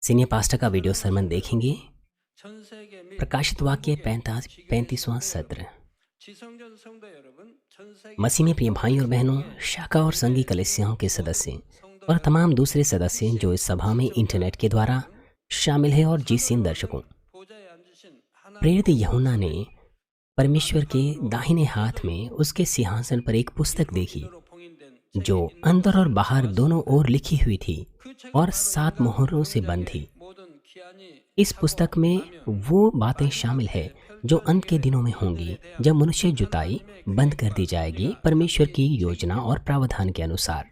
Senior pastor का video Sarman देखेंगे। प्रकाशित वाक्य 35वां सत्र। मसीह में प्रिय भाई और बहनों, शाखा और संघी कलीसियाओं के सदस्य और तमाम दूसरे सदस्य जो इस सभा में इंटरनेट के द्वारा शामिल हैं और जीसीएन दर्शकों, प्रेरित यूहन्ना ने परमेश्वर के दाहिने हाथ में उसके सिंहासन पर एक पुस्तक देखी जो अंदर और बाहर दोनों ओर लिखी हुई थी और 7 मोहरों से बंद थी। इस पुस्तक में वो बातें शामिल है जो अंत के दिनों में होंगी, जब मनुष्य जुताई बंद कर दी जाएगी परमेश्वर की योजना और प्रावधान के अनुसार।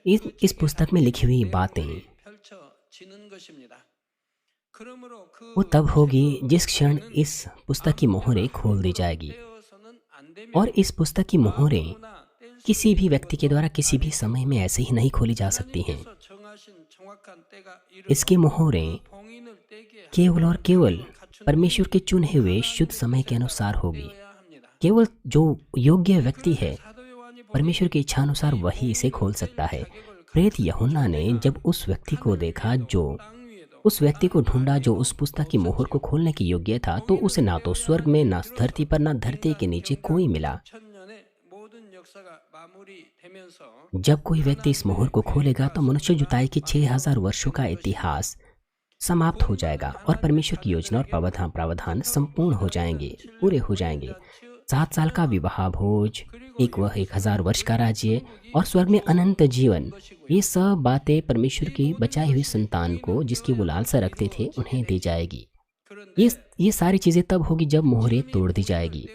इस पुस्तक में लिखी हुई बातें वो तब होगी जिस क्षण इस पुस्तक की मोहरें खोल दी जाएगी। और इस पुस्तक की मोहरें किसी भी व्यक्ति के द्वारा किसी भी समय में ऐसे ही नहीं खोली जा सकती हैं। इसकी मोहरें केवल और केवल परमेश्वर के चुने हुए शुद्ध समय के अनुसार होगी। केवल जो योग्य व्यक्ति है, परमेश्वर की इच्छा अनुसार वही इसे खोल सकता है। प्रेरित यूहन्ना ने जब उस व्यक्ति को देखा, जो उस व्यक्ति को ढूंढा जो उस पुस्तक की मोहर को खोलने के योग्य था, तो उसे ना तो स्वर्ग में, ना धरती पर, ना धरती के नीचे कोई मिला। जब कोई व्यक्ति इस मोहर को खोलेगा तो मनुष्य जुताई के 6000 वर्षों का इतिहास समाप्त हो जाएगा और परमेश्वर की योजना और प्रावधान संपूर्ण हो जाएंगे, पूरे हो जाएंगे। 7 साल का विवाह भोज, 1000 वर्ष का राज्य और स्वर्ग में अनंत जीवन, ये सब बातें परमेश्वर की बचाई हुई संतान को, जिसकी वो लालसा रखते थे, उन्हें दी जाएगी। ये सारी चीजें तब होगी जब मोहरें तोड़ दी जाएगी।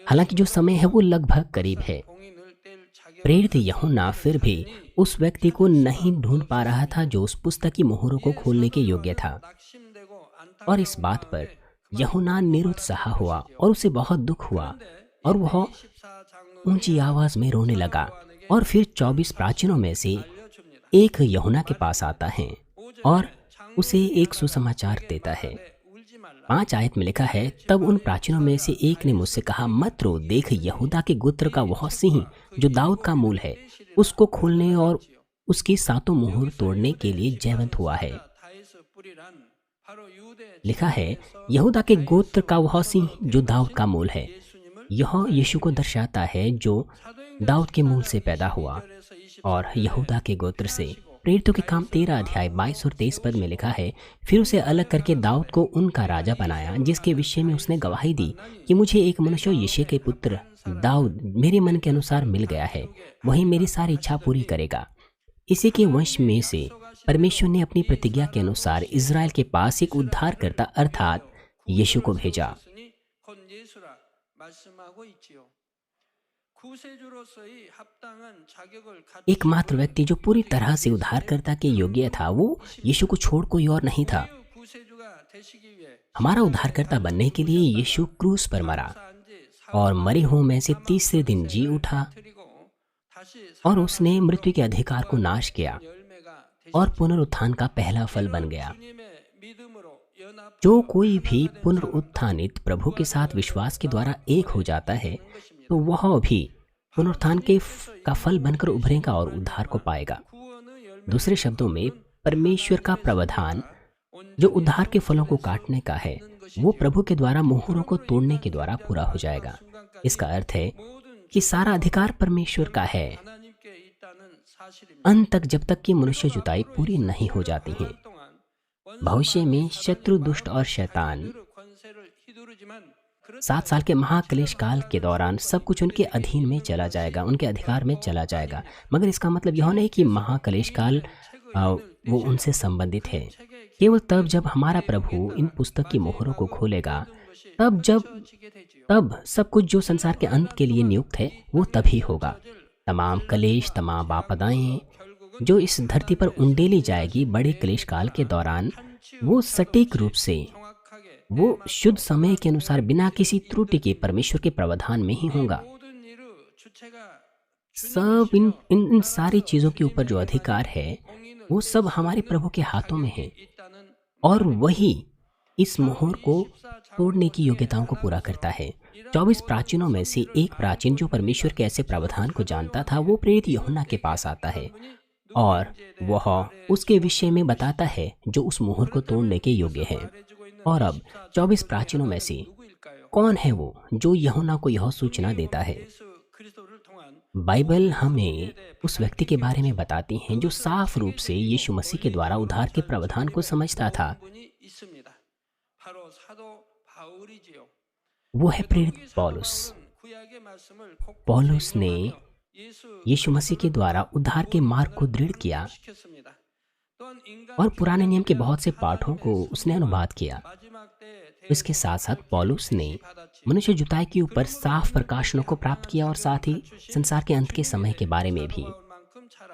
हालांकि जो समय है वो लगभग करीब है। प्रेरित यूहन्ना फिर भी उस व्यक्ति को नहीं ढूंढ पा रहा था जो उस पुस्तक की मोहरों को खोलने के योग्य था। और इस बात पर यूहन्ना निरुत्साह हुआ और उसे बहुत दुख हुआ और वह ऊंची आवाज में रोने लगा। और फिर 24 प्राचीनों में से एक यूहन्ना के पास आता है और उसे एक सुसमाचार देता है। 5 आयत में लिखा है, तब उन प्राचीनों में से एक ने मुझसे कहा, मत रो, देख यहूदा के गोत्र का वह सिंह जो दाऊद का मूल है, उसको खोलने और उसकी 7 मोहर तोड़ने के लिए जयवंत हुआ है। लिखा है, यहूदा के गोत्र का वह सिंह जो दाऊद का मूल है। यह यीशु को दर्शाता है जो दाऊद के मूल से पैदा हुआ और यहूदा के गोत्र से। प्रेरितों के काम 13 अध्याय 22 और 23 पद में लिखा है, फिर उसे अलग करके दाऊद को उनका राजा बनाया, जिसके विषय में उसने गवाही दी कि मुझे एक मनुष्य यिशै के पुत्र दाऊद मेरे मन के अनुसार मिल गया है, वही मेरी सारी इच्छा पूरी करेगा। इसी के वंश में से परमेश्वर ने अपनी प्रतिज्ञा के अनुसार इज़राइल के पास एक उद्धारकर्ता अर्थात यीशु को भेजा। एकमात्र व्यक्ति जो पूरी तरह से उद्धारकर्ता के योग्य था, वो यीशु को छोड़ कोई और नहीं था। हमारा उद्धारकर्ता बनने के लिए यीशु क्रूस पर मरा और मरे हुओं में से तीसरे दिन जी उठा और उसने मृत्यु के अधिकार को नाश किया और पुनरुत्थान का पहला फल बन गया। जो कोई भी पुनरुत्थानित प्रभु के साथ विश्वास के द्वारा एक हो जाता है, तो वह भी पुनरुत्थान का फल बनकर उभरेगा और उद्धार को पाएगा। दूसरे शब्दों में, परमेश्वर का प्रावधान जो उद्धार के फलों को काटने का है, वो प्रभु के द्वारा मोहरों को तोड़ने के द्वारा पूरा हो जाएगा। इसका अर्थ है कि सारा अधिकार परमेश्वर का है अंत तक, जब तक कि मनुष्य जुताई पूरी नहीं हो जाती है। भविष्य में शत्रु, दुष्ट और शैतान 7 साल के महाक्लेश काल के दौरान सब कुछ उनके अधीन में चला जाएगा, उनके अधिकार में चला जाएगा। मगर इसका मतलब यह नहीं कि महाक्लेश काल वो उनसे संबंधित है। केवल तब जब हमारा प्रभु इन पुस्तक की मोहरों को खोलेगा, तब सब कुछ जो संसार के अंत के लिए नियुक्त है वो तभी होगा। तमाम कलेश, तमाम आपदाएं जो इस धरती पर उंडेली जाएगी बड़े क्लेश काल के दौरान, वो सटीक रूप से, वो शुद्ध समय के अनुसार, बिना किसी त्रुटि के परमेश्वर के प्रावधान में ही होगा। सब इन सारी चीजों के ऊपर जो अधिकार है, वो सब हमारे प्रभु के हाथों में है और वही इस मोहर को तोड़ने की योग्यताओं को पूरा करता है। 24 प्राचीनों में से एक प्राचीन जो परमेश्वर के ऐसे प्रावधान को जानता था, वो प्रेरित यूहन्ना के पास आता है और वह उसके विषय में बताता है जो उस मोहर को तोड़ने के योग्य है। और अब 24 प्राचीनों में से कौन है वो जो यूहन्ना को यह सूचना देता है? बाइबल हमें उस व्यक्ति के बारे में बताती हैं जो साफ रूप से यीशु मसीह के द्वारा उद्धार के प्रावधान को समझता था। वो है प्रेरित पौलुस। पौलुस ने यीशु मसीह के द्वारा उद्धार के मार्ग को दृढ़ किया और पुराने नियम के बहुत से पाठों को उसने अनुवाद किया। इसके साथ साथ पौलुस ने मनुष्य जुताई के ऊपर साफ प्रकाशनों को प्राप्त किया और साथ ही संसार के अंत के समय के बारे में भी।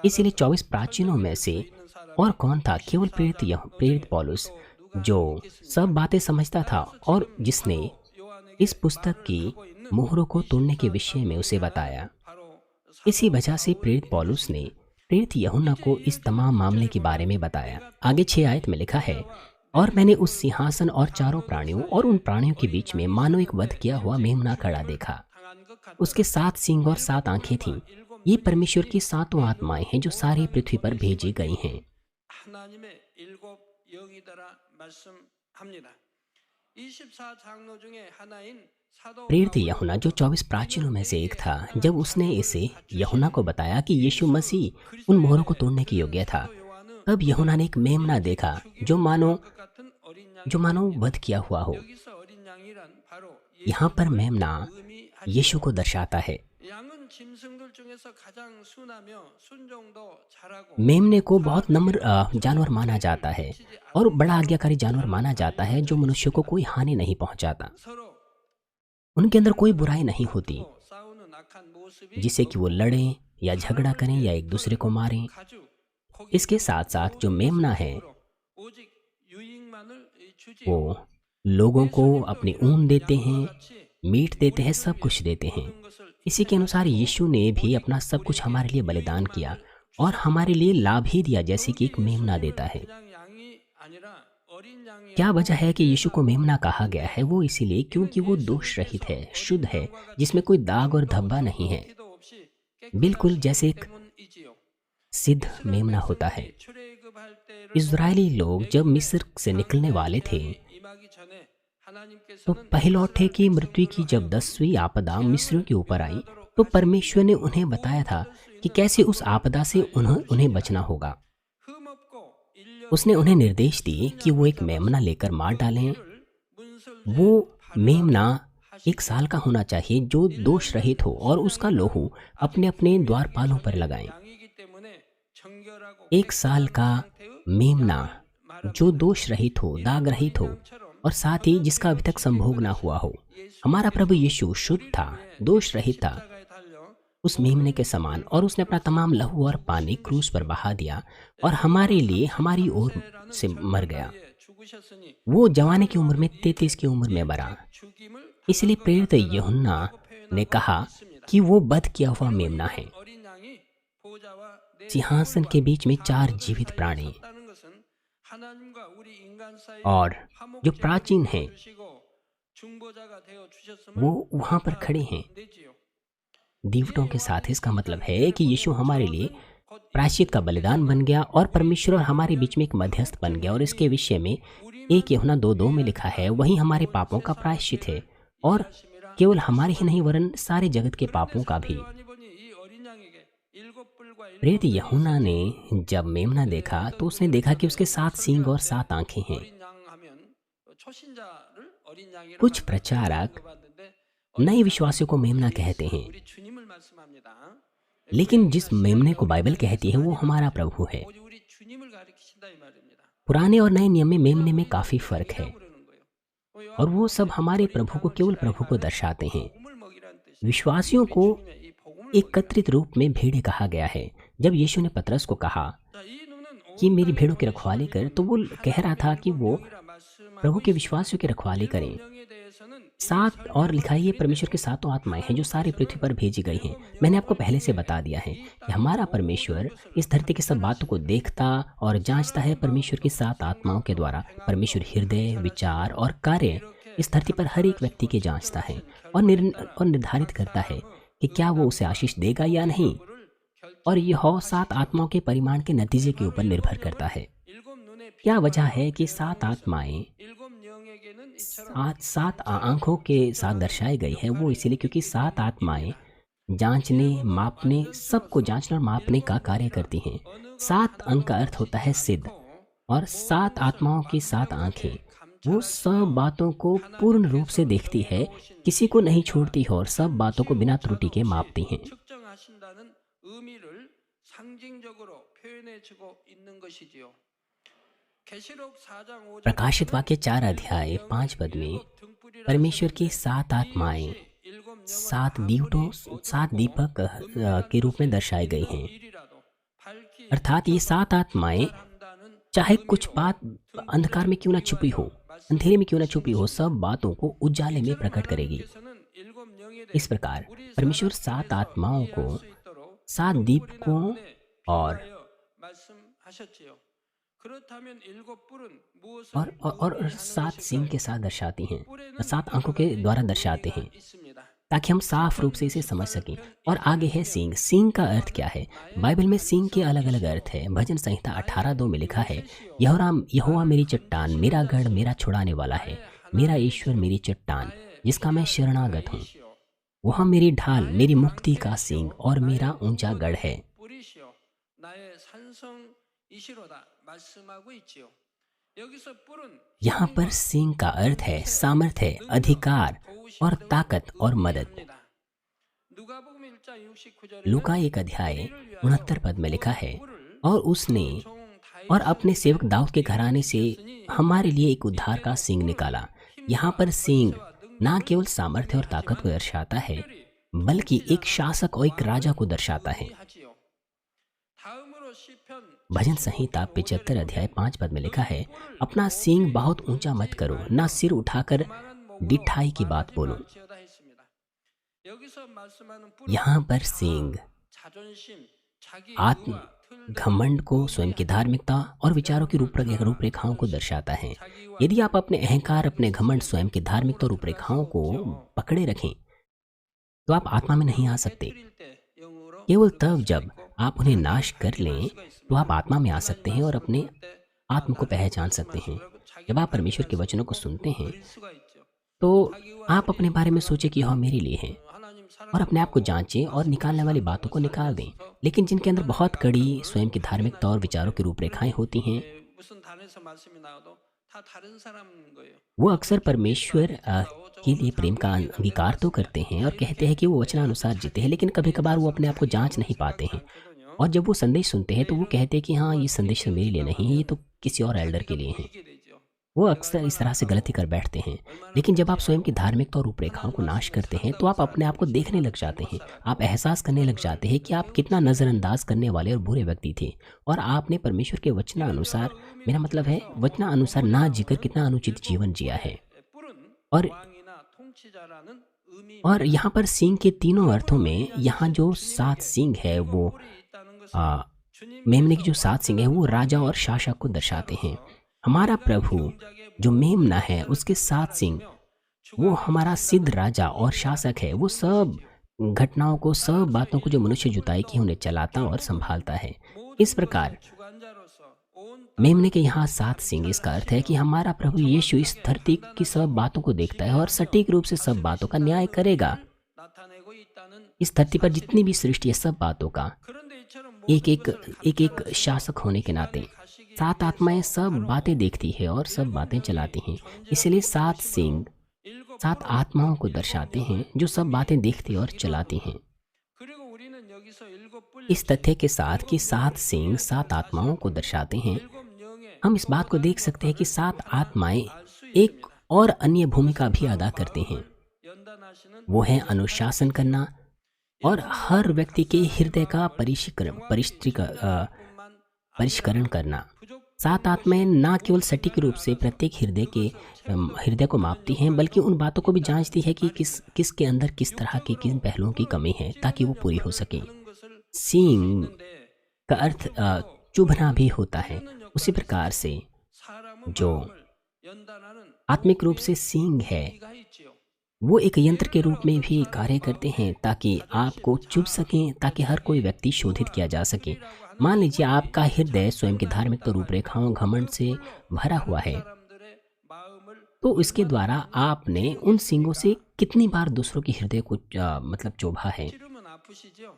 इसीलिए 24 प्राचीनों में से और कौन था? केवल प्रेरित पौलुस, जो सब बातें समझता था और जिसने इस पुस्तक की मोहरों को तोड़ने के विषय में उसे बताया। इसी वजह से प्रेरित पौलुस ने प्रेरित यूहन्ना को इस तमाम मामले के बारे में बताया। आगे 6 आयत में लिखा है, और मैंने उस सिंहासन और चारों प्राणियों और उन प्राणियों के बीच में मानो एक वध किया हुआ मेमना खड़ा देखा। उसके 7 सींग और 7 आंखें थीं। ये परमेश्वर की 7 आत्माएं हैं जो सारी पृथ्वी पर भेजी गई हैं। प्रेरित यूहन्ना जो 24 प्राचीनों में से एक था, जब उसने इसे यूहन्ना को बताया कि यीशु मसीह उन मोहरों को तोड़ने के योग्य था, तब यूहन्ना ने एक मेमना देखा जो मानो वध किया हुआ हो। यहाँ पर मेमना यीशु को दर्शाता है। मेमने को बहुत नम्र जानवर माना जाता है और बड़ा आज्ञाकारी जानवर माना जाता है, जो मनुष्य को कोई हानि नहीं पहुंचाता। उनके अंदर कोई बुराई नहीं होती जिससे कि वो लड़ें या झगड़ा करें या एक दूसरे को मारें। इसके साथ साथ जो मेमना है वो लोगों को अपनी ऊन देते हैं, मीट देते हैं, सब कुछ देते हैं। इसी के अनुसार यीशु ने भी अपना सब कुछ हमारे लिए बलिदान किया और हमारे लिए लाभ ही दिया, जैसे कि एक मेमना देता है। क्या वजह है कि यीशु को मेमना कहा गया है? वो इसीलिए क्योंकि वो दोष रहित है, शुद्ध है, जिसमें कोई दाग और धब्बा नहीं है, बिल्कुल जैसे एक सिद्ध मेमना होता है। इज़राइली लोग जब मिस्र से निकलने वाले थे तो पहलौठे की मृत्यु की जब 10वीं आपदा मिस्रियों के ऊपर आई, तो परमेश्वर ने उन्हें बताया था कि कैसे उस आपदा से उन्हें बचना होगा। उसने उन्हें निर्देश दिए कि वो एक मेमना लेकर मार डालें। वो मेमना 1 साल का होना चाहिए जो दोष रहित हो, और उसका लोहू अपने अपने द्वारपालों पर लगाएं। 1 साल का मेमना जो दोष रहित हो, दाग रहित हो, और साथ ही जिसका अभी तक संभोग ना हुआ हो। हमारा प्रभु यीशु शुद्ध था, दोष रहित था, उस मेमने के समान, और उसने अपना तमाम लहू और पानी क्रूस पर बहा दिया और हमारे लिए हमारी ओर से मर गया। वो जवानी की उम्र में 33 की उम्र में मरा। इसलिए प्रेरित यूहन्ना ने कहा कि वो वध किया हुआ मेमना है। सिंहासन के बीच में 4 जीवित प्राणी और जो प्राचीन हैं वो वहां पर खड़े हैं दीवटों के साथ। इसका मतलब है कि यीशु हमारे लिए प्रायश्चित का बलिदान बन गया और परमेश्वर और हमारे बीच में एक मध्यस्थ बन गया। और इसके विषय में 1 यूहन्ना 2:2 में लिखा है, वही हमारे पापों का प्रायश्चित है, और केवल हमारे ही नहीं वरन सारे जगत के पापों का भी। प्रेरित यूहन्ना ने जब मेमना देखा तो उसने देखा कि उसके 7 सींग और 7 आंखें हैं। कुछ प्रचारक नए विश्वासियों को मेमना कहते हैं, लेकिन जिस मेमने को बाइबल कहती है वो हमारा प्रभु है। पुराने और नए नियम में मेमने में काफी फर्क है, और वो सब हमारे प्रभु को, केवल प्रभु को दर्शाते हैं। विश्वासियों को एकत्रित रूप में भेड़े कहा गया है। जब यीशु ने पतरस को कहा कि मेरी भेड़ों की रखवाली कर, तो वो कह रहा था कि वो प्रभु के विश्वासियों की रखवाली करें। 7 और लिखा है, ये परमेश्वर की 7 आत्माएं हैं जो सारी पृथ्वी पर भेजी गई हैं। मैंने आपको पहले से बता दिया है कि हमारा परमेश्वर इस धरती की सब बातों को देखता और जांचता है। परमेश्वर की 7 आत्माओं के द्वारा परमेश्वर हृदय, विचार और कार्य इस धरती पर हर एक व्यक्ति के जांचता है और निर्धारित करता है कि क्या वो उसे आशीष देगा या नहीं। और यह 7 आत्माओं के परिमाण के नतीजे के ऊपर निर्भर करता है। क्या वजह है कि 7 आत्माएँ 7 आँखों के साथ दर्शाई गई है? वो इसीलिए क्योंकि 7 आत्माएँ जाँचने, मापने, सबको जाँचना और मापने का कार्य करती हैं। 7 अंक का अर्थ होता है सिद्ध, और 7 आत्माओं की 7 आँखें, वो सब बातों को पूर्ण रूप से देखती है, किसी को नहीं छोड़ती है और सब बातों को बिना त्रुटि के मापती हैं। 측정하신다는 의미를 상징적으로 표현해 주고 있는 것이지요. 계시록 4장 5절에 प्रकाशित 보면 वाक्य 4 일곱 अध्याय 5 영이 पद में 일곱 등불이라 परमेश्वर की 썼는데 7 이 आत्माएँ 역시 일곱 영은 7 दीवटों, 아무리 7 어둡고 दीपक 은밀한 के रूप में 곳에 दर्शाई गई 있는 हैं। 일이라도 밝히 अर्थात ये 7 आत्माएँ 판단한다는 चाहे कुछ 의미로 बात अंधकार में 등불을 क्यों ना छुपी हो, 비유하여 अंधेरे में क्यों ना छुपी 말씀하신 हो, 것입니다. सब बातों को उजाले में 이처럼 प्रकट करेगी। 하나님께서는 일곱 영에 इस 대해 प्रकार 우리 परमेश्वर 사람 7 편에서 आत्माओं को 이해할 수 있도록 7 등불이나 दीपकों 은에 और 비유하여 말씀하셨지요. 그렇다면 일곱 뿔은 무엇을 और 의미하는 7 सींग के 것일까요? साथ दर्शाती हैं, 뿔에는 7 여러 आंखों के 가지 द्वारा दर्शाते 의미가 हैं, 있습니다. ताकि हम साफ रूप से इसे समझ सकें। और आगे है सींग। सींग का अर्थ क्या है? बाइबल में सींग के अलग अलग अर्थ है। भजन संहिता 18:2 में लिखा है, यहोवा मेरी चट्टान, मेरा गढ़, मेरा छुड़ाने वाला है, मेरा ईश्वर, मेरी चट्टान, जिसका मैं शरणागत हूँ। वह मेरी ढाल, मेरी मुक्ति का सींग और मेरा ऊंचा गढ़ है। 뿔이시여 나의 산성이시로다 말씀하고 있지요. 여기서 뿔은 यहाँ पर सींग का अर्थ है सामर्थ्य, अधिकार और ताकत और मदद। 누가복음 1장 69절에 लूका 1 अध्याय 69 पद में लिखा है, और उसने और अपने सेवक दाऊद के घराने से हमारे लिए एक उद्धार का सींग निकाला। यहाँ पर सींग ना केवल सामर्थ्य और ताकत को दर्शाता है, बल्कि एक शासक और एक राजा को दर्शाता है। भजन संहिता 75 अध्याय 5 पद में लिखा है, अपना सींग बहुत ऊंचा मत करो, ना सिर उठाकर डिठाई की बात बोलो। यहाँ पर सींग आत्म घमंड को, स्वयं की धार्मिकता और विचारों की रूपरेखाओं को दर्शाता है। यदि आप अपने अहंकार, अपने घमंड, स्वयं की धार्मिकता और रूपरेखाओं को पकड़े रखें, तो आप आत्मा में नहीं आ सकते। केवल तब जब आप उन्हें नाश कर लें, तो आप आत्मा में आ सकते हैं और अपने आत्म को पहचान सकते हैं। जब आप परमेश्वर के वचनों को सुनते हैं, तो आप अपने बारे में सोचें कि यह मेरे लिए है, और अपने आप को जांचें और निकालने वाली बातों को निकाल दें। लेकिन जिनके अंदर बहुत कड़ी स्वयं की धार्मिकता और विचारों की रूपरेखाएं होती हैं, वो अक्सर परमेश्वर के लिए प्रेम का अंगीकार तो करते हैं और कहते हैं कि वो वचनानुसार जीते हैं, लेकिन कभी कभार वो अपने आप को जांच नहीं पाते हैं। और जब वो संदेश सुनते हैं तो वो कहते हैं कि हाँ, ये संदेश मेरे लिए नहीं है, ये तो किसी और एल्डर के लिए है। वो अक्सर इस तरह से गलती कर बैठते हैं। लेकिन जब आप स्वयं की धार्मिकता और रूपरेखाओं को नाश करते हैं, तो आप अपने आप को देखने लग जाते हैं। आप एहसास करने लग जाते हैं कि आप कितना नज़रअंदाज करने वाले और बुरे व्यक्ति थे, और आपने परमेश्वर के वचनानुसार, मेरा मतलब है वचनानुसार ना जीकर कितना अनुचित जीवन जिया है। और यहाँ पर सींग के तीनों अर्थों में, यहाँ जो 7 सींग है वो मेमने की जो 7 सींग है वो राजा और शासक को दर्शाते हैं। हमारा प्रभु जो मेमना है, उसके 7 सींग, वो हमारा सिद्ध राजा और शासक है। वो सब घटनाओं को, सब बातों को जो मनुष्य जुताई की, उन्हें चलाता और संभालता है। इस प्रकार मेमने के यहाँ 7 सींग, इसका अर्थ है कि हमारा प्रभु यीशु इस धरती की सब बातों को देखता है और सटीक रूप से सब बातों का न्याय करेगा। इस धरती पर जितनी भी सृष्टि है, सब बातों का एक शासक होने के नाते 7 आत्माएं सब बातें देखती है और सब बातें चलाती हैं। इसलिए 7 सींग 7 आत्माओं को दर्शाते हैं जो सब बातें देखती और चलाती हैं। इस तथ्य के साथ कि 7 सींग 7 आत्माओं को दर्शाते हैं, हम इस बात को देख सकते हैं कि 7 आत्माएं एक और अन्य भूमिका भी अदा करते हैं। वो है अनुशासन करना और हर व्यक्ति के हृदय का परिष्करण करना। 7 आत्माएं ना केवल सटीक रूप से प्रत्येक हृदय को मापती हैं, बल्कि उन बातों को भी जांचती है कि किसके अंदर किस तरह के किन पहलुओं की कमी है, ताकि वो पूरी हो सके। सींग का अर्थ चुभना भी होता है। उसी प्रकार से जो आत्मिक रूप से सींग है, वो एक यंत्र के रूप में भी कार्य करते हैं ताकि आपको चुभ सकें, ताकि हर कोई व्यक्ति शोधित किया जा सके। मान लीजिए आपका हृदय स्वयं की धार्मिक रूपरेखाओं, घमंड से भरा हुआ है, तो इसके द्वारा आपने उन सींगों से कितनी बार दूसरों के हृदय को मतलब चोभा है। 찌르면 아프시죠?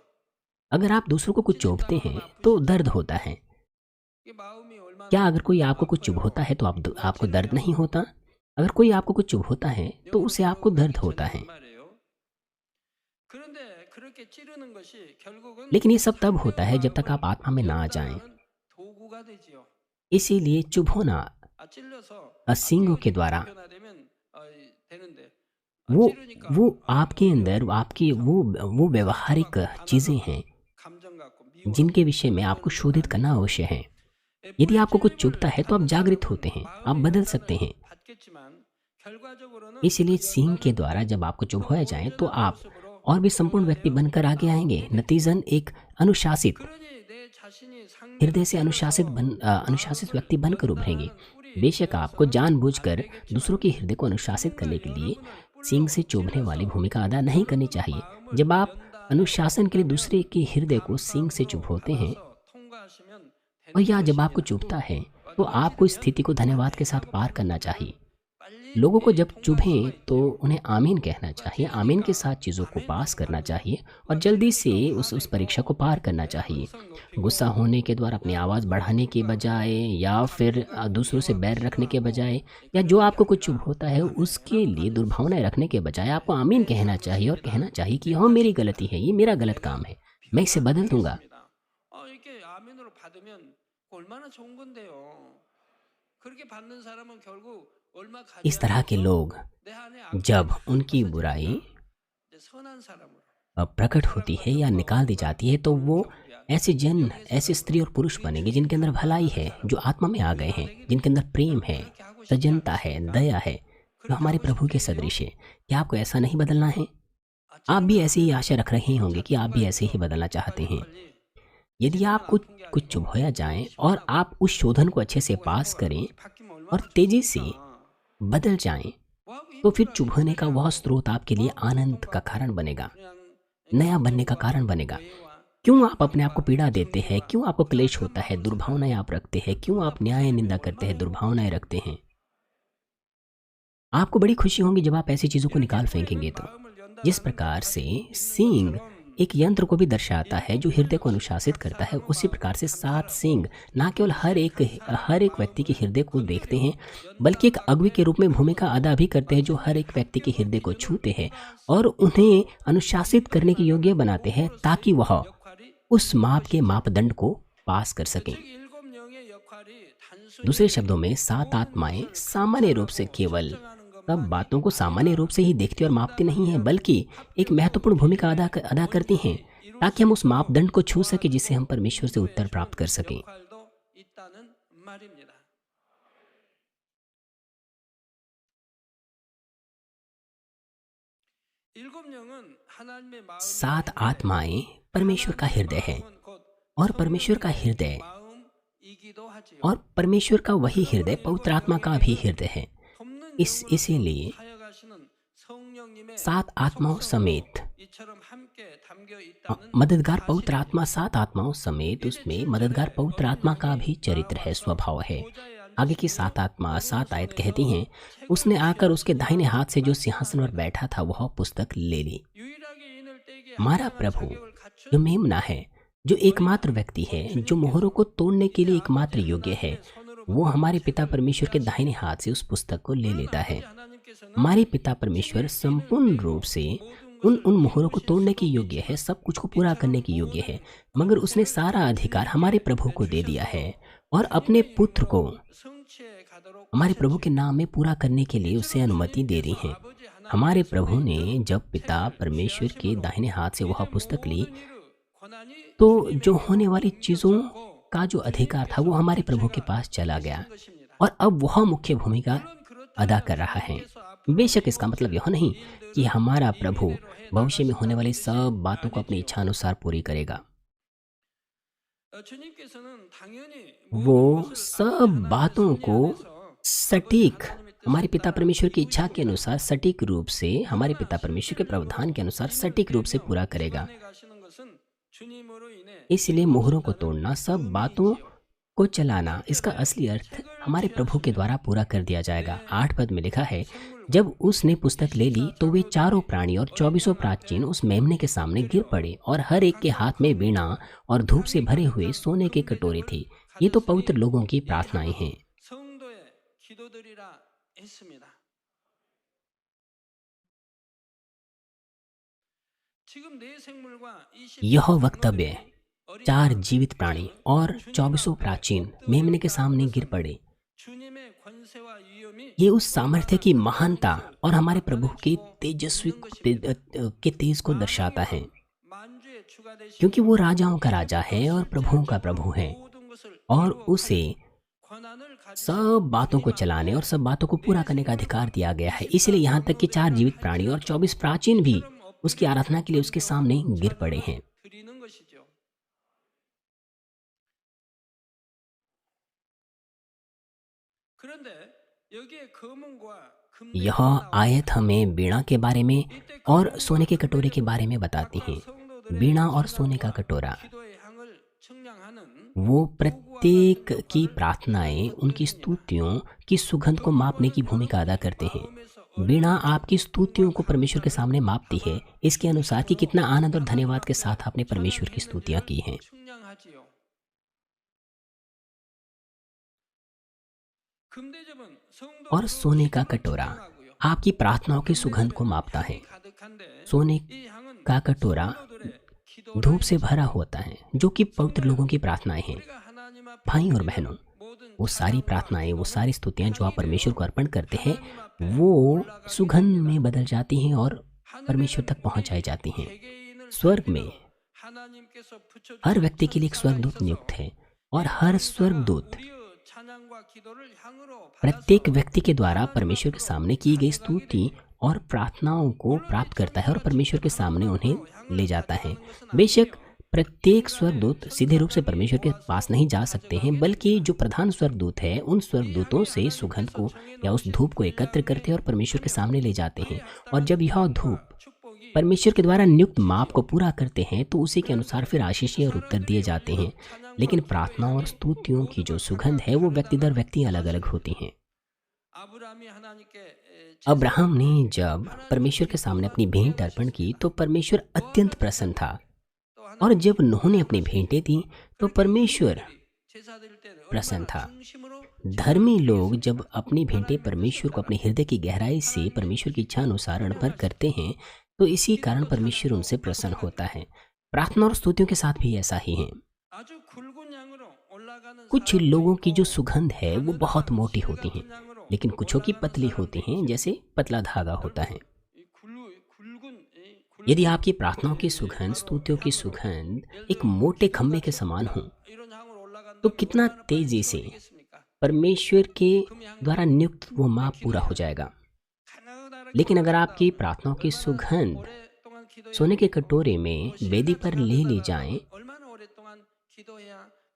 अगर आप दूसरों को कुछ 찔린다 चोभते 하면 हैं तो 아프시죠? दर्द होता है। 이게 마음이 क्या 얼마나 अगर कोई आपको कुछ चुभोता 아파요. है तो 누가 आपको दर्द 찌르면 नहीं होता? अगर कोई आपको कुछ चुभोता है तो 영으로 उससे आपको दर्द 들어가기 होता 전에 है। 그 말이에요. 그런데 그렇게 찌르는 것이 결국은 लेकिन ये सब तब होता 상대의 है जब तक 마음을 आप आत्मा में ना आ जाएं। 연단하는 도구가 되지요. इसीलिए चुभोना 찔려서 सींगों के 깨어지고 द्वारा 보편화되면 되는데 वो 찌르니까 वो आपके 그게 अंदर आपकी 그렇죠. वो व्यवहारिक चीज़ें हैं 감정 갖고 जिनके 미워하고 विषय में आपको 그러는 शोधित 건 करना 아니죠. अवश्य है। यदि 뿌리 आपको कुछ चुभता 찔림을 है तो आप 당한 जागृत 사람은 होते हैं, आप 마음의 बदल सकते हैं। 연단을 받겠지만 결과적으로는 इसीलिए 그 सींग के 연단을 द्वारा जब आपको 더 चुभोया जाए तो 온전한 आप 모습으로 और भी संपूर्ण व्यक्ति 변화되어 बनकर आगे आएंगे। 나오게 됩니다. नतीजन एक अनुशासित 그러니 내 자신이 상대를 हृदय से अनुशासित 찔러서 अनुशासित 마음을 व्यक्ति बनकर उभरेंगे। 연단하는 뿌리에 बेशक आपको 있어서는 안 जानबूझकर दूसरों 되겠지만 के हृदय को अनुशासित करने के 누군가 लिए 여러분을 सींग 뿔로 से चुभने वाली 찔러서 भूमिका अदा नहीं करनी 여러분 चाहिए। 마음을 जब आप 연단해 अनुशासन के लिए दूसरे 준다면 के हृदय को सींग से 감사함으로 चुभोते हैं 받아서 통과하시면 और 되는 या जब आपको 것입니다. चुभता है तो 누가 आपको इस 찌르면 स्थिति को धन्यवाद के साथ 아멘이라고 पार करना 받는 चाहिए। 분들은 빨리 लोगों को जब 통과할 चुभें 수가 तो 있대요. उन्हें आमीन कहना 누가 चाहिए, आमीन के 찌르니까 साथ चीज़ों को 아멘 पास 하고 करना 가는 거예요. चाहिए और 누가 जल्दी से 찌르니까 उस परीक्षा को 화내고 पार करना चाहिए। 언성 गुस्सा 높이고 होने के द्वारा अपनी आवाज़ बढ़ाने के 누가 बजाय या फिर 누가 दूसरों से बैर 미워하고 रखने के 싫어하고 बजाय या 그런 जो 게 आपको कुछ चुभ 아니라 होता है उसके 아멘이라고 लिए 받을 수 दुर्भावनाएं 있어요. रखने के बजाय आपको आमीन 내 कहना चाहिए और कहना 잘못입니다. चाहिए कि 내 हाँ मेरी 탓입니다. गलती है, ये मेरा गलत 내가 काम है, मैं इसे बदल दूंगा। 변화하겠습니다. 이렇게 아멘으로 받으면 얼마나 좋은 건데요. 그렇게 받는 사람은 결국 얼마 가지 इस तरह के 않겠죠? लोग 내 안에 악함이 जब 다 उनकी बुराई 없어지니까 이제 선한 사람으로 प्रकट होती है या निकाल दी जाती है तो वो ऐसे जन, ऐसी स्त्री और पुरुष बनेंगे जिनके अंदर भलाई है, जो आत्मा में आ गए हैं, जिनके अंदर प्रेम है, सजनता है, दया है, जो हमारे प्रभु के सदृश है। क्या आपको ऐसा नहीं बदलना है? आप भी ऐसी ही आशा रख रहे होंगे कि आप भी ऐसे ही बदलना चाहते हैं। यदि आप कुछ चुभोया जाए और आप उस शोधन को अच्छे से पास करें और तेजी से बदल जाएं, तो फिर चुभने का वह स्रोत आपके लिए आनंद का कारण बनेगा, नया बनने का कारण बनेगा। क्यों आप अपने आप को पीड़ा देते हैं? क्यों आपको क्लेश होता है? दुर्भावनाएं आप रखते हैं? क्यों आप न्याय निंदा करते हैं, दुर्भावनाएं रखते हैं? आपको बड़ी खुशी होगी जब आप ऐसी चीज़ों को निकाल फेंकेंगे तो। जिस प्रकार से सींग एक यंत्र को भी दर्शाता है जो हृदय को अनुशासित करता है, उसी प्रकार से 7 सींग ना केवल हर एक व्यक्ति के हृदय को देखते हैं, बल्कि एक अगुवी के रूप में भूमिका अदा भी करते हैं जो हर एक व्यक्ति के हृदय को छूते हैं और उन्हें अनुशासित करने के योग्य बनाते हैं ताकि वह उस माप के मापदंड को पास कर सकें। दूसरे शब्दों में 7 आत्माएं सामान्य रूप से केवल सब बातों को सामान्य रूप से ही देखती और मापती नहीं हैं, बल्कि एक महत्वपूर्ण भूमिका अदा करती हैं ताकि हम उस मापदंड को छू सके जिससे हम परमेश्वर से उत्तर प्राप्त कर सकें। सात आत्माएं परमेश्वर का हृदय है और परमेश्वर का हृदय और परमेश्वर का वही हृदय पवित्र आत्मा का भी हृदय है। इसीलिए 7 आत्माओं समेत मददगार पवित्र आत्मा, 7 आत्माओं समेत उसमें मददगार पवित्र आत्मा का भी चरित्र है, स्वभाव है। आगे की 7 आत्मा 7 आयत कहती हैं, उसने आकर उसके दाहिने हाथ से जो सिंहासन पर बैठा था वह पुस्तक ले ली। हमारा प्रभु जो मेमना है, जो एकमात्र व्यक्ति है, जो मोहरों को तोड़ने के लिए एकमात्र योग्य है, वो हमारे पिता परमेश्वर के दाहिने हाथ से उस पुस्तक को ले लेता है। हमारे पिता परमेश्वर संपूर्ण रूप से उन मोहरों को तोड़ने की योग्य है, सब कुछ को पूरा करने की योग्य है, मगर उसने सारा अधिकार हमारे प्रभु को दे दिया है और अपने पुत्र को हमारे प्रभु के नाम में पूरा करने के लिए उसे अनुमति दे दी है। हमारे प्रभु ने जब पिता परमेश्वर के दाहिने हाथ से वह पुस्तक ली तो जो होने वाली चीज़ों का जो अधिकार था वो हमारे प्रभु के पास चला गया और अब वह मुख्य भूमिका अदा कर रहा है। बेशक इसका मतलब यह नहीं कि हमारा प्रभु भविष्य में होने वाली सब बातों को अपनी इच्छा अनुसार पूरी करेगा। वो सब बातों को सटीक हमारे पिता परमेश्वर की इच्छा के अनुसार सटीक रूप से हमारे पिता परमेश्वर के प्रावधान के अनुसार सटीक रूप से पूरा करेगा। इसलिए मोहरों को तोड़ना, सब बातों को चलाना, इसका असली अर्थ हमारे प्रभु के द्वारा पूरा कर दिया जाएगा। 8 पद में लिखा है, जब उसने पुस्तक ले ली तो वे चारों प्राणी और 24 प्राचीन उस मेमने के सामने गिर पड़े और हर एक के हाथ में वीणा और धूप से भरे हुए सोने के कटोरे थे। ये तो पवित्र लोगों की प्रार्थनाएं हैं। यह वक्तव्य 4 जीवित प्राणी और 24 प्राचीन मेमने के सामने गिर पड़े। ये उस सामर्थ्य की महानता और हमारे प्रभु के तेजस्वी के तेज को दर्शाता है, क्योंकि वो राजाओं का राजा है और प्रभुओं का प्रभु है और उसे सब बातों को चलाने और सब बातों को पूरा करने का अधिकार दिया गया है। इसलिए यहाँ तक कि 4 जीवित प्राणी और 24 प्राचीन भी उसकी आराधना के लिए उसके सामने गिर पड़े हैं। यह आयत हमें वीणा के बारे में और सोने के कटोरे के बारे में बताती हैं। वीणा और सोने का कटोरा, वो प्रत्येक की प्रार्थनाएं, उनकी स्तुतियों की सुगंध को मापने की भूमिका अदा करते हैं। वीणा आपकी स्तुतियों को परमेश्वर के सामने मापती है, इसके अनुसार कि कितना आनंद और धन्यवाद के साथ आपने परमेश्वर की स्तुतियां की हैं। और सोने का कटोरा आपकी प्रार्थनाओं की सुगंध को मापता है। सोने का कटोरा धूप से भरा होता है, जो कि पवित्र लोगों की प्रार्थनाएं हैं। भाई और बहनों, वो सारी प्रार्थनाएं, वो सारी स्तुतियां जो आप परमेश्वर को अर्पण करते हैं, वो सुगंध में बदल जाती हैं और परमेश्वर तक पहुंचाई जाती हैं। स्वर्ग में हर व्यक्ति के लिए एक स्वर्गदूत नियुक्त है और हर स्वर्गदूत प्रत्येक व्यक्ति के द्वारा परमेश्वर के सामने की गई स्तुति और प्रार्थनाओं को प्राप्त करता है और परमेश्वर के सामने उन्हें ले जाता है। बेशक प्रत्येक स्वर्गदूत सीधे रूप से परमेश्वर के पास नहीं जा सकते हैं, बल्कि जो प्रधान स्वर्गदूत है उन स्वर्गदूतों से सुगंध को या उस धूप को एकत्र करते हैं और परमेश्वर के सामने ले जाते हैं। और जब यह धूप परमेश्वर के द्वारा नियुक्त माप को पूरा करते हैं तो उसी के अनुसार फिर आशीषें और उत्तर दिए जाते हैं। लेकिन प्रार्थना और स्तुतियों की जो सुगंध है वो व्यक्ति दर व्यक्ति अलग अलग होती हैं। अब्राहम ने जब परमेश्वर के सामने अपनी भेंट अर्पण की तो परमेश्वर अत्यंत प्रसन्न था, और जब नूह ने अपनी भेंटें दी तो परमेश्वर प्रसन्न था। धर्मी लोग जब अपनी भेंटें परमेश्वर को अपने हृदय की गहराई से परमेश्वर की इच्छा अनुसार अर्पण करते हैं तो इसी कारण परमेश्वर उनसे प्रसन्न होता है। प्रार्थना और स्तुतियों के साथ भी ऐसा ही है। कुछ लोगों की जो सुगंध है वो बहुत मोटी होती है, लेकिन कुछों की पतली होती हैं, जैसे पतला धागा होता है। यदि आपकी प्रार्थनाओं की सुगंध, स्तुतियों की सुगंध एक मोटे खंभे के समान हो तो कितना तेजी से परमेश्वर के द्वारा नियुक्त वो माप पूरा हो जाएगा। लेकिन अगर आपकी प्रार्थनाओं की सुगंध सोने के कटोरे में वेदी पर ले ली जाए,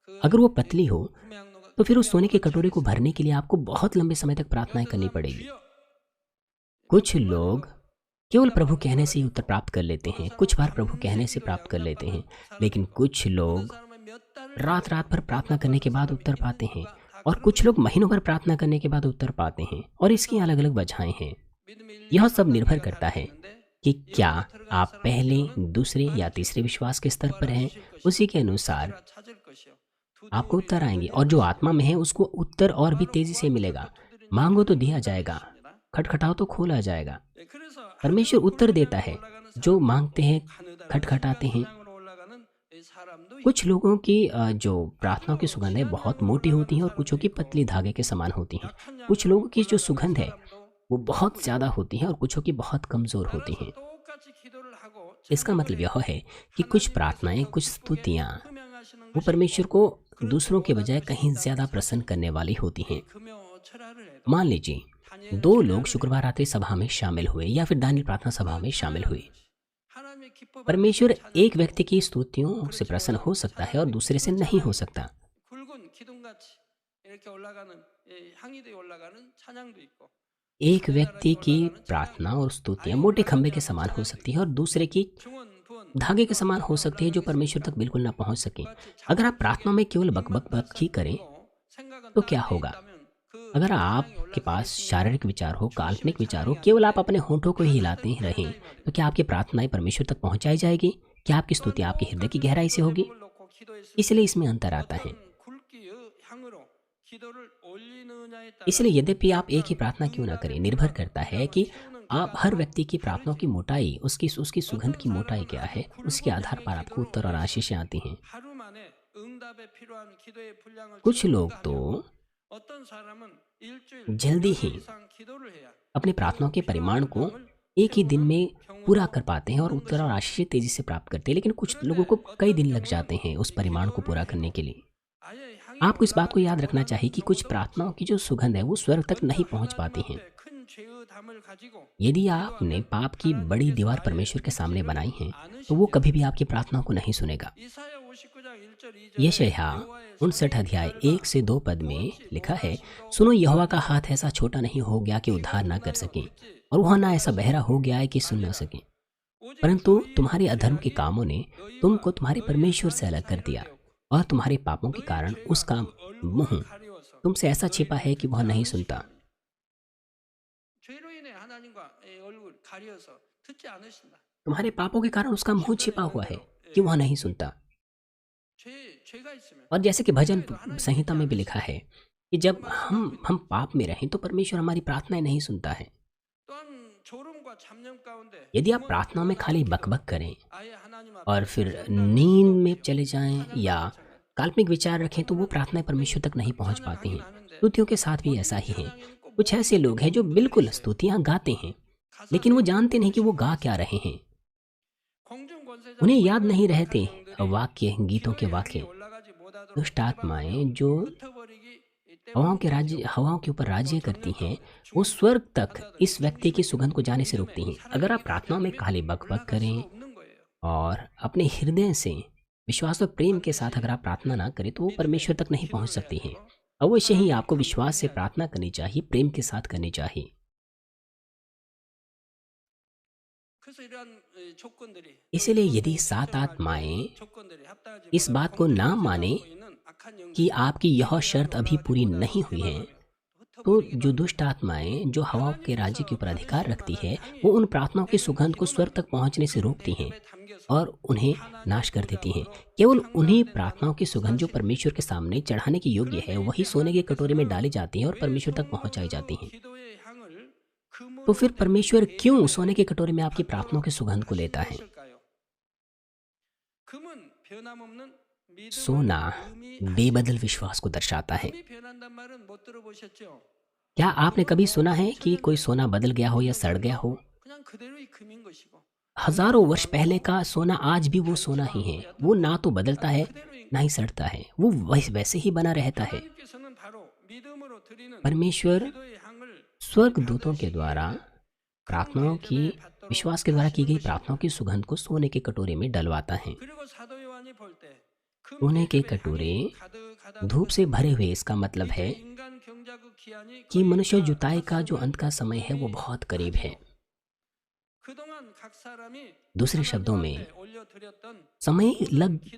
अगर वो पतली हो तो फिर उस सोने के कटोरे को भरने के लिए आपको बहुत लंबे समय तक प्रार्थनाएं करनी पड़ेगी। कुछ लोग केवल प्रभु कहने से ही उत्तर प्राप्त कर लेते हैं, कुछ बार प्रभु कहने से प्राप्त कर लेते हैं, लेकिन कुछ लोग रात रात भर प्रार्थना करने के बाद उत्तर पाते हैं और कुछ लोग महीनों भर प्रार्थना करने के बाद उत्तर पाते हैं, और इसकी अलग अलग वजहें हैं। यह सब निर्भर करता है कि क्या आप पहले, दूसरे या तीसरे विश्वास के स्तर पर हैं। उसी के अनुसार आपको उत्तर आएंगे, और जो आत्मा में है उसको उत्तर और भी तेजी से मिलेगा। मांगो तो दिया जाएगा, खटखटाओ तो खोला जाएगा। परमेश्वर उत्तर देता है, जो मांगते हैं, खटखटाते हैं। कुछ लोगों की जो प्रार्थनाओं की सुगंध है बहुत मोटी होती है और कुछों की पतली धागे के समान होती है। कुछ लोगों की जो सुगंध है वो बहुत ज़्यादा होती है और कुछों की बहुत कमज़ोर होती हैं। इसका मतलब यह है कि कुछ प्रार्थनाएं, कुछ स्तुतियाँ वो परमेश्वर को दूसरों के बजाय कहीं ज़्यादा प्रसन्न करने वाली होती हैं। मान लीजिए 2 लोग शुक्रवार रात्रि सभा में शामिल हुए या फिर दानियल प्रार्थना सभा में शामिल हुए। परमेश्वर एक व्यक्ति की स्तुतियों से प्रसन्न हो सकता है और दूसरे से नहीं हो सकता। 향이 되어 올라가는 찬양도 있고 एक व्यक्ति 달달하게 की 올라가는 찬양, प्रार्थना और स्तुतियाँ 아유 मोटे खंभे के 달달하게 समान हो 찬양도 सकती है और 있고 दूसरे की 중원 부원 धागे के समान हो 달달하게 सकती है जो 올라가는 게 परमेश्वर 있습니다. तक बिल्कुल ना पहुंच सके। 그같이 अगर आप प्रार्थना 자축하게 में केवल बक बक 입만 बक ही करें 발산되고 생각은 तो क्या 다른 데 होगा? 있다면 그 अगर 찬양이 आपके पास 올라가겠습니까? शारीरिक विचार हो, 중심을 काल्पनिक विचार हो, 찬양해야 केवल आप 되는데 अपने होठों को ही हिलाते 하늘을 ही रहें, 찬양한다 이 तो 말입니다. क्या आपकी प्रार्थनाएं परमेश्वर तक पहुंचाई जाएगी? क्या आपकी स्तुति आपके हृदय की 똑같은 गहराई से 기도 होगी? 제목을 놓고 기도했을 इसलिए 때 इसमें अंतर आता है। 어떤 굵기의 향으로 기도를 올리느냐에 इसलिए 따라 यद्यपि आप एक ही 각각 प्रार्थना क्यों ना 응답의 करें, निर्भर 필요한 करता है 분량을 कि 채우는 आप हर 기간마다 व्यक्ति की प्रार्थनाओं की 다르지요. मोटाई, उसकी सुगंध 어떤 की मोटाई 사람은 क्या 아주 है, उसके 굵은 आधार 양의 पर आपको 기도를 उत्तर और 올려서 आशीषें आती हैं। 하루 만에 응답에 필요한 기도의 분량을 कुछ लोग 채우는가 तो 하면 어떤 사람은 일주일, जल्दी 열흘 ही 이상 기도를 해야 अपनी 그 प्रार्थनाओं के परिमाण 필요한 को 분량을 एक ही दिन 채우는 में पूरा 경우도 कर पाते हैं और 있는 उत्तर और 것입니다. आशीषें तेजी से प्राप्त करते हैं, लेकिन कुछ लोगों 그런데 को कई 어떤 दिन लग 경우는 जाते हैं उस 이 परिमाण को 기도를 पूरा करने 해도 के लिए। 아예 향이 आपको इस बात को 올라가지 याद रखना 못하는 चाहिए कि कुछ 경우도 प्रार्थनाओं 있지요. की जो सुगंध है वो स्वर्ग तक 먼저 नहीं पहुंच 하나님 पाती हैं। 앞에 큰 죄의 담을 가지고 यदि आपने 기도하면 पाप की बड़ी 하나님께서 दीवार 아예 परमेश्वर के सामने 듣지를 बनाई है तो वो 않으시며 कभी भी आपकी प्रार्थनाओं को नहीं सुनेगा। 이사야 59장 1절 2절에 यशायाह 여호와의 59 손이 अध्याय 넓어 1 से 2 पद में 무엇이 लिखा है, 못하심도 सुनो यहोवा का 없느니라. हाथ ऐसा छोटा नहीं हो गया कि 귀가 उद्धार ना कर 없나요? सके 듣지 और वह ना ऐसा बहरा 못하시며 हो गया है कि सुन न 아니라 सके, 오직 परंतु 너희의 तुम्हारे अधर्म के 죄악이 कामों ने 너희와 तुमको तुम्हारे 너희 परमेश्वर से 하나님 अलग कर दिया 사이를 떼었고 और तुम्हारे पापों के 너희 कारण 죄가 उसका 그 मुंह 얼굴을 가리워서 तुमसे ऐसा छिपा 너희를 है कि वह 듣지 नहीं सुनता। 않으시니 죄로 인해 하나님과의 얼굴 가려서 듣지 않으신다. तुम्हारे पापों के कारण उसका मुंह छिपा हुआ है कि वह नहीं सुनता। 죄가 있으면 और जैसे कि भजन 기도해도 하나님 संहिता 듣지 में भी लिखा 않으시고 है कि जब 그 말씀하고 있는 हम पाप में रहें तो परमेश्वर हमारी प्रार्थनाएं नहीं सुनता है। 또한 졸음과 잡념 가운데 यदि आप 구멍 प्रार्थनाओं में खाली 뚫어가는 बकबक 기도, करें 아예 하나님 और 앞에 फिर 생각을 नींद 수도 में 없이요. चले जाएं 찬양도 या 마찬가지. काल्पनिक विचार रखें तो वो प्रार्थनाएं परमेश्वर तक नहीं पहुंच पाती हैं। स्तुतियों के साथ भी ऐसा ही है। कुछ ऐसे लोग हैं जो बिल्कुल स्तुतियां गाते हैं लेकिन वो जानते नहीं कि वो गा क्या रहे हैं। उन्हें याद नहीं रहते वाक्य, गीतों के वाक्य। दुष्ट आत्माएं जो हवाओं के ऊपर राज्य करती हैं वो स्वर्ग तक इस व्यक्ति की सुगंध को जाने से रोकती हैं। अगर आप प्रार्थनाओं में खाली बकबक करें और अपने हृदय से विश्वास और प्रेम के साथ अगर आप प्रार्थना ना करें तो वो परमेश्वर तक नहीं पहुंच सकती हैं। अवश्य ही आपको विश्वास से प्रार्थना करनी चाहिए, प्रेम के साथ करनी चाहिए। इसलिए यदि 7 आत्माएं इस बात को ना माने कि आपकी यह शर्त अभी पूरी नहीं हुई है तो जो दुष्ट आत्माएं जो हवा के राज्य के ऊपर अधिकार रखती है वो उन प्रार्थनाओं की सुगंध को स्वर्ग तक पहुंचने से रोकती हैं और उन्हें नाश कर देती हैं। केवल उन्हीं प्रार्थनाओं की सुगंध जो परमेश्वर के सामने चढ़ाने के योग्य है वही सोने के कटोरे में डाली जाती हैं और परमेश्वर तक पहुंचाई जाती हैं। तो फिर परमेश्वर क्यों सोने के कटोरे में आपकी प्रार्थनाओं की सुगंध को लेता है? सोना बेबदल विश्वास को दर्शाता है। क्या आपने कभी सुना है कि कोई सोना बदल गया हो या सड़ गया हो? हजारों वर्ष पहले का सोना आज भी वो सोना ही है। वो ना तो बदलता है ना ही सड़ता है, वो वैसे ही बना रहता है। परमेश्वर स्वर्ग दूतों के द्वारा प्रार्थनाओं की विश्वास के द्वारा की गई प्रार्थनाओं की सुगंध को सोने के कटोरे में डलवाता है। सोने के कटोरे धूप से भरे हुए, इसका मतलब है कि मनुष्य जुताई का जो अंत का समय है वो बहुत करीब है। दूसरे शब्दों में समय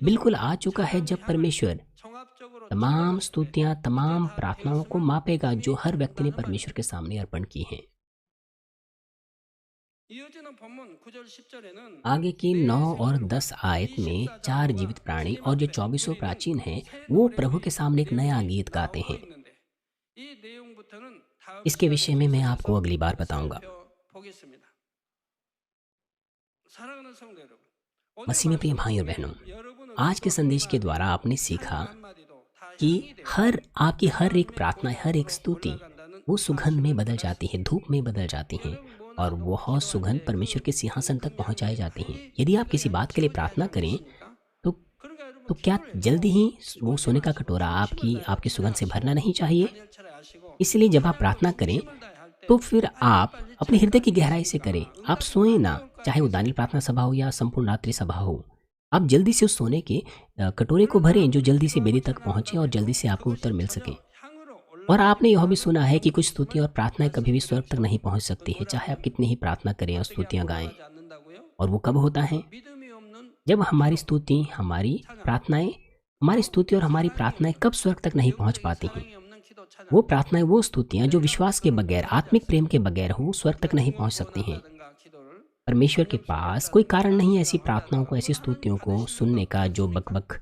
बिल्कुल आ चुका है जब परमेश्वर तमाम स्तुतियां, तमाम प्रार्थनाओं को मापेगा जो हर व्यक्ति ने परमेश्वर के सामने अर्पण की हैं। आगे की 9 और 10 आयत में 4 जीवित प्राणी और जो 24 प्राचीन हैं वो प्रभु के सामने एक नया गीत गाते हैं। इसके विषय में मैं आपको अगली बार बताऊंगा। मसीह में प्रिय भाइयों और बहनों, आज के संदेश के द्वारा आपने सीखा कि आपकी हर एक प्रार्थना, हर एक स्तुति वो सुगंध में बदल जाती है, धूप में बदल जाती हैं और वह सुगंध परमेश्वर के सिंहासन तक पहुंचाई जाती हैं। यदि आप किसी बात के लिए प्रार्थना करें तो क्या जल्दी ही वो सोने का कटोरा आपकी सुगंध से भरना नहीं चाहिए? इसलिए जब आप प्रार्थना करें तो फिर आप अपने हृदय की गहराई से करें। आप सोएं ना, चाहे वो दानियल प्रार्थना सभा हो या संपूर्ण रात्रि सभा हो। आप जल्दी से उस सोने के कटोरे को भरें जो जल्दी से बेदी तक पहुंचे और जल्दी से आपको उत्तर मिल सके। और आपने यह भी सुना है कि कुछ स्तुतियाँ और प्रार्थनाएँ कभी भी स्वर्ग तक नहीं पहुँच सकती है, चाहे आप कितनी ही प्रार्थना करें और 어떻게 स्तुतियाँ गाएँ। 올라가지 않는다고요? और वो कब होता है? 믿음이 없는 जब हमारी 기도, स्तुति, हमारी 찬양. प्रार्थनाएँ हमारी 또 स्तुति और हमारी 사랑이 प्रार्थनाएँ 없는 कब स्वर्ग तक नहीं पहुँच 영적인 पाती हैं? 사랑이 없는 기도, 찬양. वो प्रार्थनाएँ, वो स्तुतियाँ जो 하나님 विश्वास के 앞으로 बगैर, 올라가지 आत्मिक प्रेम के 않습니다. बगैर हो, स्वर्ग तक नहीं पहुँच सकती हैं। 기도라든가 기도를 परमेश्वर के 하나님 पास 기도라든가 कोई कारण नहीं है ऐसी 찬양을 प्रार्थनाओं को, 하다가 ऐसी 그 하나님 स्तुतियों को 받으시는 सुनने 거 का जो 없습니까? बकबक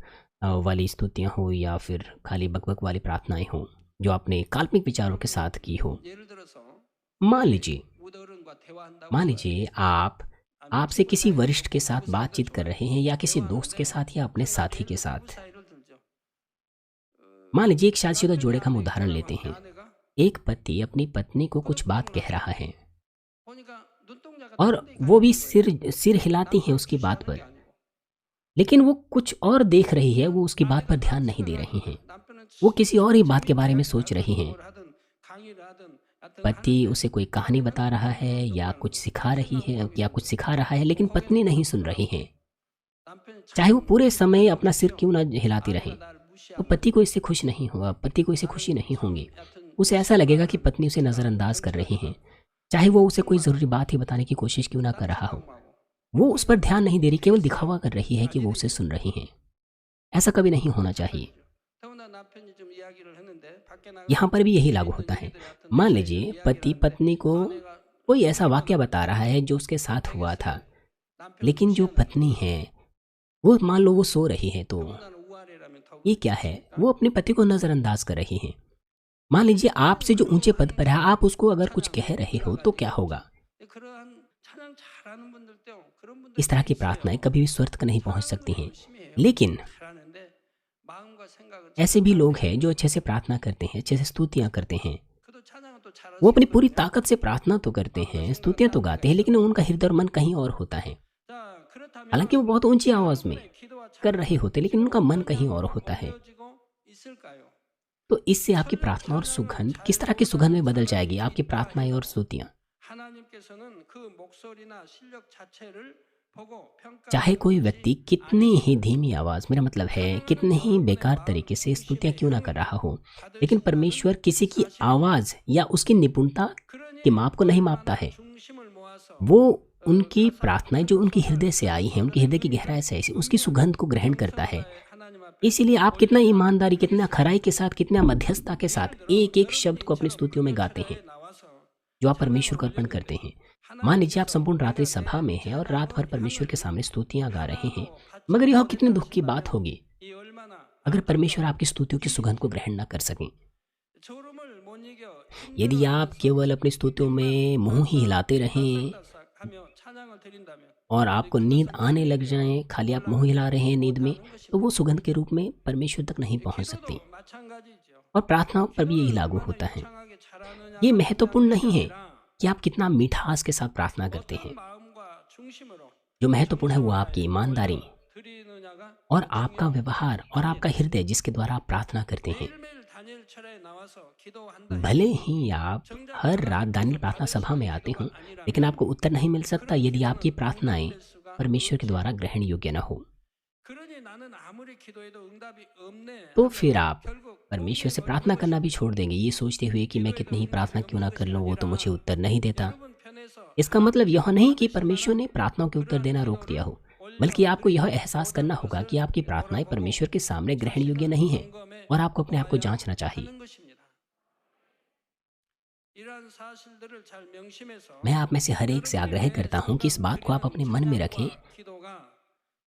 वाली स्तुतियाँ हो या फिर खाली बकबक वाली प्रार्थनाएँ हों, जो आपने काल्पनिक विचारों के साथ की हो। 예를 들어서 मान 우리 लीजिए 우더어른과 대화한다고 मान 해봐요. लीजिए आप 아니면 आपसे 부부 किसी 사이에서 वरिष्ठ के साथ 부부 사이도 बातचीत कर 좋아요. रहे हैं या किसी दोस्त के 대화하는데 साथ या अपने 제가 साथी 예를 के 들어 साथ। 부부 사이를 들죠. मान लीजिए एक शादीशुदा 남편이 जोड़े का हम 아내 उदाहरण 얘기하고 लेते 하는데 हैं। 아내가 एक पति अपनी पत्नी को कुछ बात कह रहा है 보니까 눈동자가 और 딴데 वो भी 가리는 거예요. सिर सिर हिलाती हैं 남편을 उसकी बात 주시하는 पर, 게 아니고. लेकिन वो कुछ और देख रही है, वो उसकी बात 아내가 पर ध्यान नहीं दे 딴 रही हैं। 생각을 남편은 वो किसी और ही बात के 재밌게 बारे में 이야기를 सोच रही 하든 हैं। 뭘 하든 강의를 하든 하여튼 पति 하는데 उसे कोई कहानी बता रहा है या कुछ सिखा रही है या कुछ सिखा रहा है, लेकिन पत्नी नहीं सुन रही है। 남편이 चाहे वो 참 पूरे समय अपना सिर 웃겨. क्यों ना हिलाती रहे, 아내가 나를 तो 무시하고 पति को इससे खुश नहीं होगा, पति को इससे खुशी 나를 नहीं 참 होंगी। 여하튼 उसे ऐसा लगेगा कि 무시하는 पत्नी उसे नज़रअंदाज कर रही हैं, 정치하다가 चाहे वो उसे कोई ज़रूरी बात ही बताने की कोशिश क्यों ना कर 딴 रहा हो। 생각만 하고 वो उस पर ध्यान नहीं दे रही, केवल दिखावा कर रही है कि वो उसे सुन रही हैं। ऐसा कभी नहीं होना चाहिए। 더구나 남편이 좀 이야기를 했는데 밖에 यहाँ 나가서 पर भी यही 집에 लागू 있는 होता है। 얘기들이 하여튼 मान 내 사이에 लीजिए 좀 이야기를 पति 하는데 पत्नी को 아내가 कोई ऐसा 우리 वाक़या 남편은 बता रहा है जो उसके साथ हुआ था, 남편을 लेकिन जो 무시하는 पत्नी है वो मान लो वो सो रही है, तो 더군다나 우아래라면 더욱 ये क्या है? 그렇습니까? वो अपने पति को नज़रअंदाज कर रही हैं। मान लीजिए आपसे जो ऊंचे पद पर है, आप उसको अगर कुछ कह रहे हो तो क्या होगा? 그러한 찬양 잘하는 분들도 그런 분들이 इस तरह की 있어요. प्रार्थनाएं कभी भी स्वर्ग तक नहीं पहुंच सकती 사람은 हैं। 열심히 해요. लेकिन 잘하는데 마음과 생각을 ऐसे भी 잘 लोग 못하고 हैं जो अच्छे से प्रार्थना करते हैं, अच्छे से स्तुतियां करते हैं, 그도 찬양은 또 잘할 वो 수 अपनी पूरी 있거든요. ताकत से प्रार्थना तो करते हैं, स्तुतियां तो गाते हैं, लेकिन उनका हृदय और मन कहीं और होता है। 자, 그렇다면 हालांकि वो बहुत ऊंची आवाज़ में 여러분의 기도와 कर रहे 찬양은 होते, लेकिन उनका मन कहीं और होता है। 어우러지고 있을까요? तो इससे आपकी प्रार्थना और सुगंध किस तरह की सुगंध में बदल जाएगी? आपकी प्रार्थनाएं और स्तुतियां, 하나님께서는 그 목소리나 실력 자체를 보고 चाहे कोई व्यक्ति 평가하시지 कितनी ही 않으시고 धीमी आवाज़, मेरा मतलब है कितने ही बेकार तरीके से स्तुतियां क्यों ना कर रहा हो, लेकिन परमेश्वर किसी की आवाज़ या उसकी निपुणता की 그러니 माप को नहीं मापता 얼마나 है। 중심을 모아서 वो उनकी प्रार्थनाएं जो उनकी हृदय से आई हैं, उनकी हृदय की गहराई से आई, उसकी सुगंध को ग्रहण करता है। 하나님 앞에 इसीलिए आप कितना ईमानदारी, कितना खराई के साथ, कितना मध्यस्थता के साथ एक एक शब्द को अपनी स्तुतियों में गाते हैं 나와서 जो आप परमेश्वर को अर्पण करते हैं। मान लीजिए आप संपूर्ण रात्रि सभा में हैं और रात भर परमेश्वर के सामने स्तुतियां गा रहे हैं, मगर यह कितने दुख की बात होगी 이 얼마나 अगर परमेश्वर आपकी स्तुतियों की सुगंध को ग्रहण ना कर सकें। 졸음을 못 이겨 यदि आप केवल अपनी स्तुतियों में मुंह ही हिलाते रहें 하며 찬양을 드린다면 और आपको नींद आने लग जाए, खाली आप मुंह हिला रहे हैं नींद में, तो वो सुगंध के रूप में परमेश्वर तक नहीं पहुंच सकती। 기도도 마찬가지죠. और प्रार्थनाओं पर भी यही लागू होता है। 창하게 잘하느냐가 ये महत्वपूर्ण नहीं है 아니라 कि आप कितना मिठास के साथ प्रार्थना करते 어떤 हैं। 마음과 중심으로 जो महत्वपूर्ण है वो आपकी ईमानदारी 드리느냐가 और आपका व्यवहार और आपका हृदय जिसके द्वारा आप प्रार्थना करते हैं। 매일매일 다니엘 철에 나와서 기도한다. भले ही आप हर रात दानियल प्रार्थना सभा में आते हों, लेकिन आपको उत्तर नहीं मिल सकता यदि आपकी प्रार्थनाएं परमेश्वर के द्वारा ग्रहण योग्य न हो। 그러니 나는 아무리 기도해도 응답이 없네. तो फिर आप 결국 परमेश्वर से प्रार्थना करना भी छोड़ देंगे, ये सोचते हुए कि मैं कितनी ही प्रार्थना क्यों ना कर लूँ, वो तो मुझे उत्तर नहीं देता। 여러분 편에서 इसका मतलब यह नहीं कि परमेश्वर ने प्रार्थनाओं के उत्तर देना रोक दिया हो, बल्कि आपको यह एहसास करना होगा कि आपकी प्रार्थनाएं परमेश्वर के सामने ग्रहण योग्य नहीं है और आपको अपने आप को जांचना चाहिए। 하는 것입니다. 이러한 사실들을 잘 명심해서 मैं आप में से हर एक से आग्रह करता हूँ कि इस बात को आप अपने मन में रखें 기도가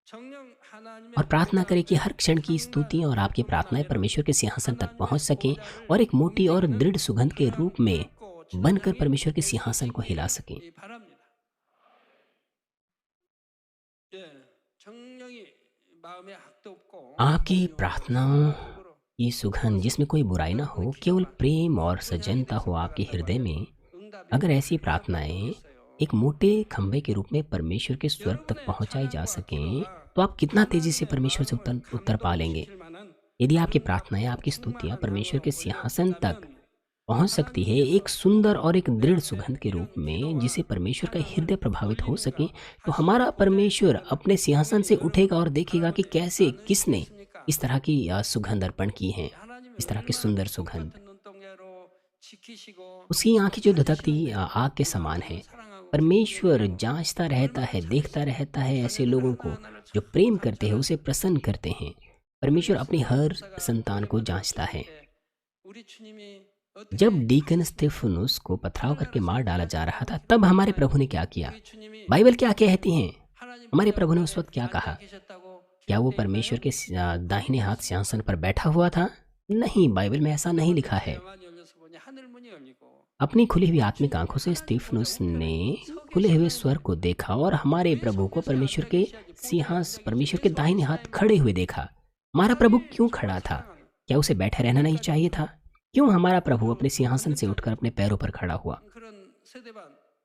정녕 하나님의 और प्रार्थना करें कि हर क्षण की स्तुति और आपकी प्रार्थनाएं परमेश्वर के सिंहासन तक पहुंच सकें और एक मोटी और दृढ़ सुगंध के रूप में बनकर परमेश्वर के सिंहासन को हिला सकें। 바랍니다. 예, 정령이 마음에 학도 없고 आपकी प्रार्थनाओं की सुगंध जिसमें कोई बुराई ना हो, केवल प्रेम और सजनता हो आपके हृदय में, अगर ऐसी प्रार्थनाएं एक मोटे खंभे के रूप में परमेश्वर के स्वर्ग तक पहुंचाई जा सकें, तो आप कितना तेजी से परमेश्वर से उत्तर पा लेंगे। यदि आपकी प्रार्थनाएं, आपकी स्तुतियां परमेश्वर के सिंहासन तक पहुंच सकती है एक सुंदर और एक दृढ़ सुगंध के रूप में जिसे परमेश्वर का हृदय प्रभावित हो सके, तो हमारा परमेश्वर अपने सिंहासन से उठेगा और देखेगा कि कैसे, किसने इस तरह की सुगंध अर्पण की है, इस तरह की सुंदर सुगंध। 눈동자로 지키시고 उसकी आंखें जो धधकती आग के समान है। 사랑하고 परमेश्वर जांचता रहता है, देखता रहता है ऐसे लोगों को जो प्रेम करते हैं, उसे प्रसन्न करते हैं। परमेश्वर अपनी हर संतान को जांचता है। 우리 주님이 जब 어떻게 डीकन स्तेफनुस को पथराव करके मार डाला जा रहा था, तब हमारे प्रभु ने क्या किया? 우리 주님이 बाइबल क्या कहती है? 하나님 हमारे 보좌 प्रभु ने उस 앞에 वक्त क्या 앉아 कहा? 계셨다고 क्या वो 기록되어 परमेश्वर 있나요? के दाहिने हाथ सिंहासन पर बैठा हुआ था? नहीं, बाइबल में ऐसा नहीं लिखा है। 영안이 열려서 보니 하늘 문이 열리고 अपनी खुली हुई आत्मिक आंखों से स्तेफनुस ने खुले हुए स्वर को देखा और हमारे प्रभु को परमेश्वर के परमेश्वर के दाहिने हाथ खड़े हुए देखा। हमारा प्रभु क्यों खड़ा था? क्या उसे बैठे रहना नहीं चाहिए था? क्यों हमारा प्रभु अपने सिंहासन से उठकर अपने पैरों पर खड़ा हुआ? 그런 세대반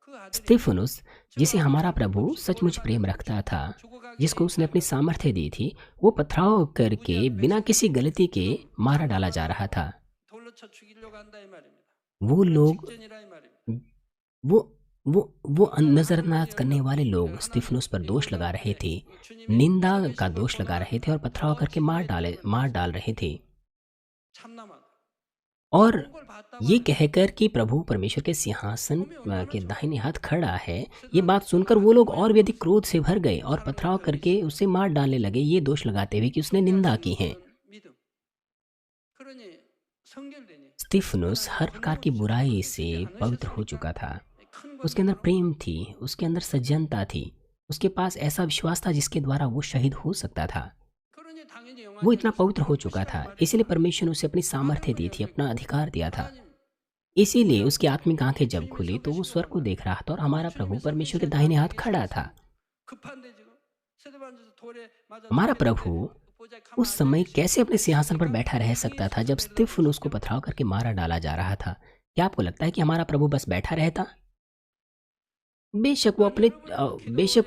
그 아들이 स्तेफनुस, जिसे हमारा प्रभु सचमुच प्रेम रखता था, जिसको उसने अपनी सामर्थ्य दी थी, वो पथराव करके बिना किसी गलती के मारा डाला जा रहा था। 돌로 쳐 죽이려고 한다 이 말입니다. वो लोग 직전이라 이 말입니다. वो वो नजरअंदाज करने वाले लोग स्तिफनुस पर दोष लगा रहे थे, निंदा का दोष लगा रहे थे और पथराव करके मार डाल रहे थे। 참남하다. और 그런 걸 봤다고 ये कहकर कि प्रभु परमेश्वर के सिंहासन के दाहिने हाथ खड़ा है, ये बात सुनकर वो लोग और भी अधिक क्रोध से भर गए और पथराव करके उसे मार डालने लगे, ये दोष लगाते हुए कि उसने निंदा की है। 믿음. 그러니 성결되니 स्तिफनुस हर प्रकार की बुराई से पवित्र हो चुका था। 큰 उसके अंदर प्रेम थी, उसके अंदर सज्जनता थी, उसके पास ऐसा विश्वास था जिसके द्वारा वो शहीद हो सकता था। 그러니 당연히 वो इतना 영안이 पवित्र हो चुका था, इसलिए परमेश्वर ने उसे अपनी सामर्थ्य दी थी, अपना अधिकार दिया था। इसीलिए उसकी आत्मिक आंखें जब खुली तो वो स्वर्ग को देख रहा था और हमारा प्रभु परमेश्वर के दाहिने हाथ खड़ा था। 급한데 지금 세대반에서 돌에 맞아 हमारा प्रभु 보좌에 가만 उस समय कैसे अपने सिंहासन पर बैठा रह सकता था जब स्तिफनुस को पथराव करके मारा डाला जा रहा था? क्या आपको लगता है कि हमारा प्रभु बस बैठा रहता? बेशक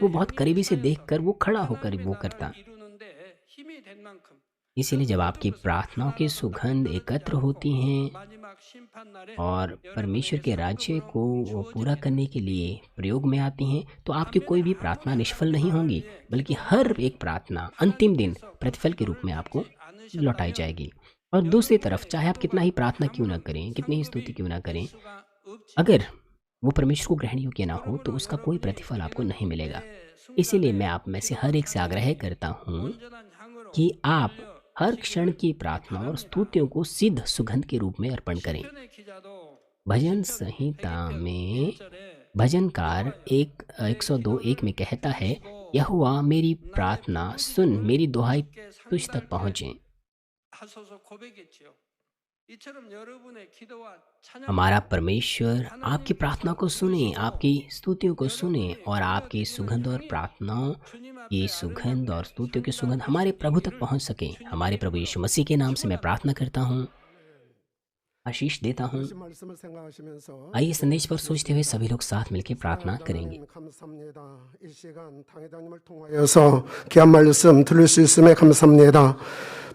वो बहुत करीबी से देखकर वो खड़ा होकर वो करता। 이루는데 힘이 된 만큼 इसीलिए जब आपकी प्रार्थनाओं की सुगंध एकत्र होती हैं 마지막 심판 날에 और परमेश्वर के राज्य को वो पूरा करने के लिए प्रयोग में आती हैं, तो आपकी कोई भी प्रार्थना निष्फल नहीं होंगी, बल्कि हर एक प्रार्थना अंतिम दिन प्रतिफल के रूप में आपको लौटाई जाएगी। और दूसरी तरफ चाहे आप कितना ही प्रार्थना क्यों ना करें, कितनी ही स्तुति क्यों ना करें, 수가 없지. अगर वो परमेश्वर को ग्रहण योग्य ना हो तो उसका कोई प्रतिफल आपको नहीं मिलेगा। इसीलिए मैं आप में से हर एक से आग्रह करता हूँ 온전한 향으로 कि आप हर क्षण की प्रार्थना और स्तुतियों को सिद्ध सुगंध के रूप में अर्पण करें। 시편의 기자도 भजन संहिता में 1절에 भजनकार 102:1 में कहता है, यहोवा मेरी प्रार्थना सुन, मेरी दुहाई तुझ तक पहुँचे। 하소서 고백했지요. 이처럼 여러분의 기도와 찬양 हमारा परमेश्वर आपकी प्रार्थना को सुने, आपकी स्तुतियों को सुने और आपकी सुगंध और प्रार्थनाओं की सुगंध और स्तुतियों की सुगंध हमारे प्रभु तक पहुंच सके। हमारे प्रभु यीशु मसीह के नाम से मैं प्रार्थना करता हूँ, आशीष देता हूँ। 말씀을 생각하시면서 आइए संदेश पर सोचते हुए सभी लोग साथ मिलकर प्रार्थना करेंगे। 감사합니다. 이 시간 당회장님을 통하여서 귀한 말씀 들을 수 있음에 감사합니다.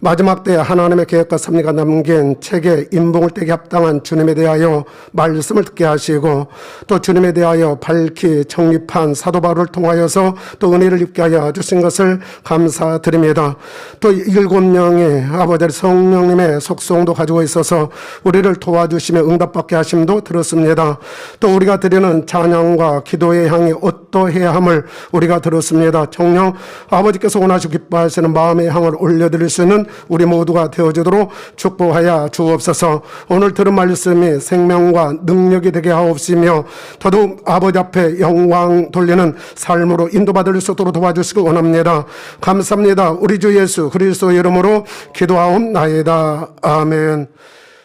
마지막 때 하나님의 계획과 섭리가 담긴 책에 인봉을 떼기 합당한 주님에 대하여 말씀을 듣게 하시고 또 주님에 대하여 밝히 정립한 사도 바울을 통하여서 또 은혜를 입게 하여 주신 것을 감사드립니다. 또 7명의 아버지 성령님의 속성도 가지고 있어서 우리를 도와주시며 응답받게 하심도 들었습니다. 또 우리가 드리는 찬양과 기도의 향이 어떠해야 함을 우리가 들었습니다. 정녕 아버지께서 원하시고 기뻐하시는 마음의 향을 올려드릴 수 있는 우리 모두가 되어주도록 축복하여 주옵소서. 오늘 들은 말씀이 생명과 능력이 되게 하옵시며 더더욱 아버지 앞에 영광 돌리는 삶으로 인도받을 수 있도록 도와주시기 원합니다. 감사합니다. 우리 주 예수 그리스도 이름으로 기도하옵나이다. 아멘.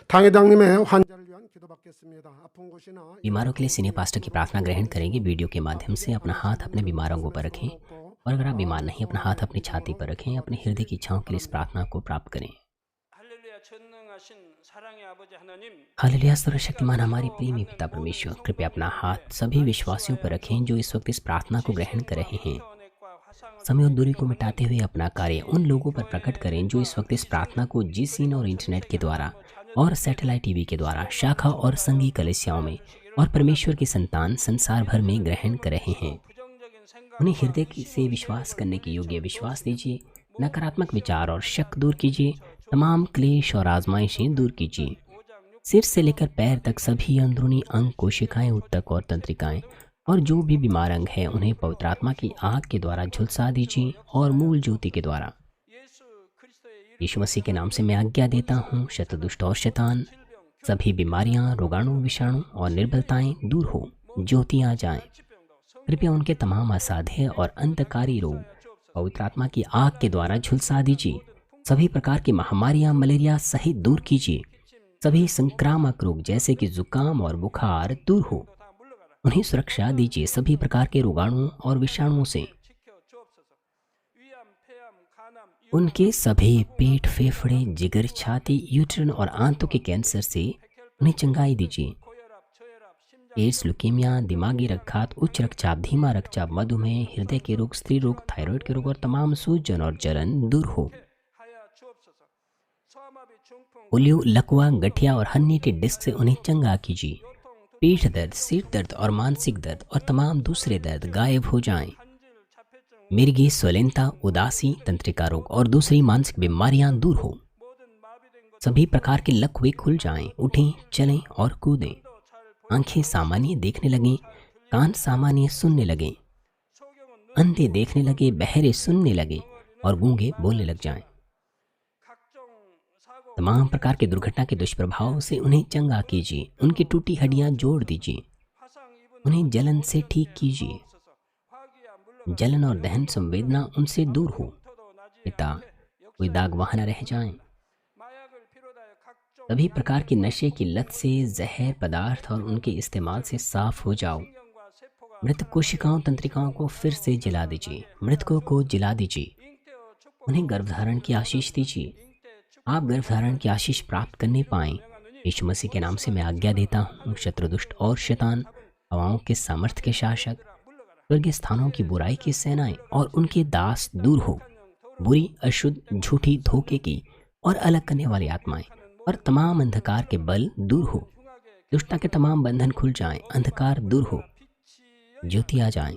당회장님의 환자를 위한 기도받겠습니다. 아픈 곳이나 बीमारों के लिए सीनियर पास्टर की प्रार्थना ग्रहण करेंगे। वीडियो के माध्यम से अपना हाथ अपने बीमार अंगों पर रखें और अगर आप बीमार नहीं, अपना हाथ अपनी छाती पर रखें। अपने हृदय की इच्छाओं के लिए इस प्रार्थना को प्राप्त करें। 할렐루야 전능하신 사랑의 아버지 하나님 हालेलुया सर्वशक्तिमान हमारे प्रेमी पिता परमेश्वर, कृपया अपना हाथ सभी विश्वासियों पर रखें जो इस वक्त इस प्रार्थना को ग्रहण कर रहे हैं। 원액과 화상을 समय और दूरी को मिटाते हुए अपना कार्य उन लोगों पर प्रकट करें जो इस वक्त इस प्रार्थना को जीसीन और इंटरनेट के द्वारा और सैटेलाइट टीवी के द्वारा शाखा और संघी कलिसियाओं में और परमेश्वर की संतान संसार भर में ग्रहण कर रहे हैं। 부정적인 생각 उन्हें हृदय से विश्वास करने के योग्य विश्वास दीजिए, नकारात्मक विचार और शक दूर कीजिए, तमाम क्लेश और आजमाइशें दूर कीजिए। सिर से लेकर पैर तक सभी अंदरूनी अंग, कोशिकाएं, ऊतक और तंत्रिकाएं और जो भी बीमार अंग है उन्हें पवित्र आत्मा की आग के द्वारा झुलसा दीजिए और मूल ज्योति के द्वारा। यीशु मसीह के नाम से मैं आज्ञा देता हूँ, शतदुष्ट और शैतान, सभी बीमारियां, रोगाणु, विषाणु और निर्बलताएं दूर हो, ज्योति आ जाए। कृपया उनके तमाम असाध्य और अंधकारी रोग पवित्र आत्मा की आग के द्वारा झुलसा दीजिए। सभी प्रकार की महामारियां, मलेरिया सहित दूर कीजिए। सभी संक्रामक रोग जैसे कि जुकाम और बुखार दूर हो, उन्हें सुरक्षा दीजिए सभी प्रकार के रोगाणुओं और विषाणुओं से। उनके सभी पेट, फेफड़े, जिगर, छाती, यूट्रन और आंतों के कैंसर से उन्हें चंगाई दीजिए। एड्स, ल्यूकेमिया, दिमागी रक्तघात, उच्च रक्तचाप, धीमा रक्तचाप, मधुमेह, हृदय के रोग, स्त्री रोग, थायराइड के रोग और तमाम सूजन और जलन दूर हो। पोलियो, लकवा, गठिया और हन्नी डिस्क से उन्हें चंगा कीजिए। पीठ दर्द, सिर दर्द और मानसिक दर्द और तमाम दूसरे दर्द गायब हो जाएं। मिर्गी, स्वलिनता, उदासी, तंत्रिका रोग और दूसरी मानसिक बीमारियां दूर हो। सभी प्रकार के लकवे खुल जाएं, उठें, चलें और कूदें। आंखें सामान्य देखने लगें, कान सामान्य सुनने लगें, अंधे देखने लगे, बहरे सुनने लगे और गूंगे बोलने लग जाएं। तमाम प्रकार के दुर्घटना के दुष्प्रभाव से उन्हें चंगा कीजिए। उनकी टूटी हड्डियां जोड़ दीजिए। उन्हें जलन से ठीक कीजिए। जलन और दहन संवेदना उनसे दूर हो। पिता, कोई दाग वहां न रह जाएं। सभी प्रकार की नशे की लत से, जहर पदार्थ और उनके इस्तेमाल से साफ हो जाओ। मृत कोशिकाओं, तंत्रिकाओं को फिर से जला दीजिए। मृतकों को जला दीजिए। उन्हें गर्भधारण की आशीष दीजिए। आप गर्भधारण की आशीष प्राप्त करने पाएं। यीशु मसीह के नाम से मैं आज्ञा देता हूँ, शत्रुदुष्ट और शैतान, हवाओं के सामर्थ्य के शासक, स्वर्गीय स्थानों की बुराई की सेनाएं और उनके दास दूर हो। बुरी, अशुद्ध, झूठी, धोखे की और अलग करने वाली आत्माएं और तमाम अंधकार के बल दूर हो। दुष्टता के तमाम बंधन खुल जाएं, अंधकार दूर हो, ज्योति आ जाएं।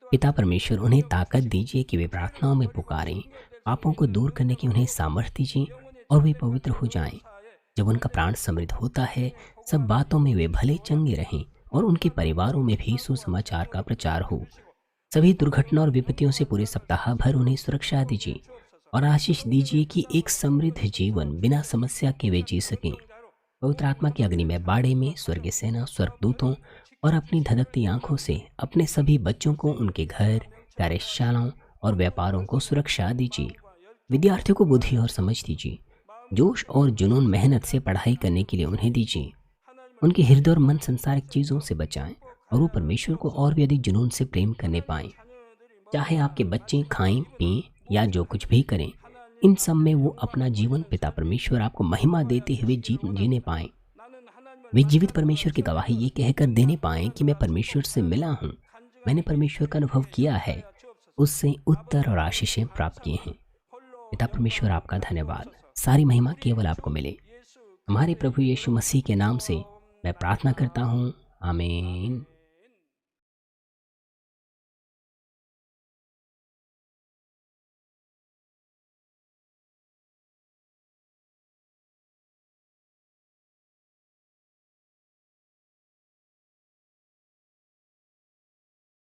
पिता परमेश्वर, उन्हें ताकत दीजिए कि वे प्रार्थनाओं में पुकारें। पापों को दूर करने की उन्हें सामर्थ्य दीजिए और वे पवित्र हो जाएं। जब उनका प्राण समृद्ध होता है, सब बातों में वे भले चंगे रहें और उनके परिवारों में भी सुसमाचार का प्रचार हो। सभी दुर्घटना और विपत्तियों से पूरे सप्ताह भर उन्हें सुरक्षा दीजिए और आशीष दीजिए कि एक समृद्ध जीवन बिना समस्या के वे जी सकें। पवित्र आत्मा की अग्नि में बाड़े में स्वर्गीय सेना, स्वर्गदूतों और अपनी धधकती आंखों से अपने सभी बच्चों को, उनके घर, कार्यशालाओं और व्यापारों को सुरक्षा दीजिए। विद्यार्थियों को बुद्धि और समझ दीजिए। जोश और जुनून, मेहनत से पढ़ाई करने के लिए उन्हें दीजिए। उनके हृदय और मन संसारिक चीज़ों से बचाएं और वो परमेश्वर को और भी अधिक जुनून से प्रेम करने पाएं। चाहे आपके बच्चे खाएं, पिएं या जो कुछ भी करें, इन सब में वो अपना जीवन पिता परमेश्वर आपको महिमा देते हुए जीने पाएं। वे जीवित परमेश्वर की गवाही ये कहकर देने पाएं कि मैं परमेश्वर से मिला हूँ, मैंने परमेश्वर का अनुभव किया है, उससे उत्तर और आशीषें प्राप्त किए हैं। पिता परमेश्वर, आपका धन्यवाद। सारी महिमा केवल आपको मिले। हमारे प्रभु यीशु मसीह के नाम से मैं प्रार्थना करता हूँ, आमीन।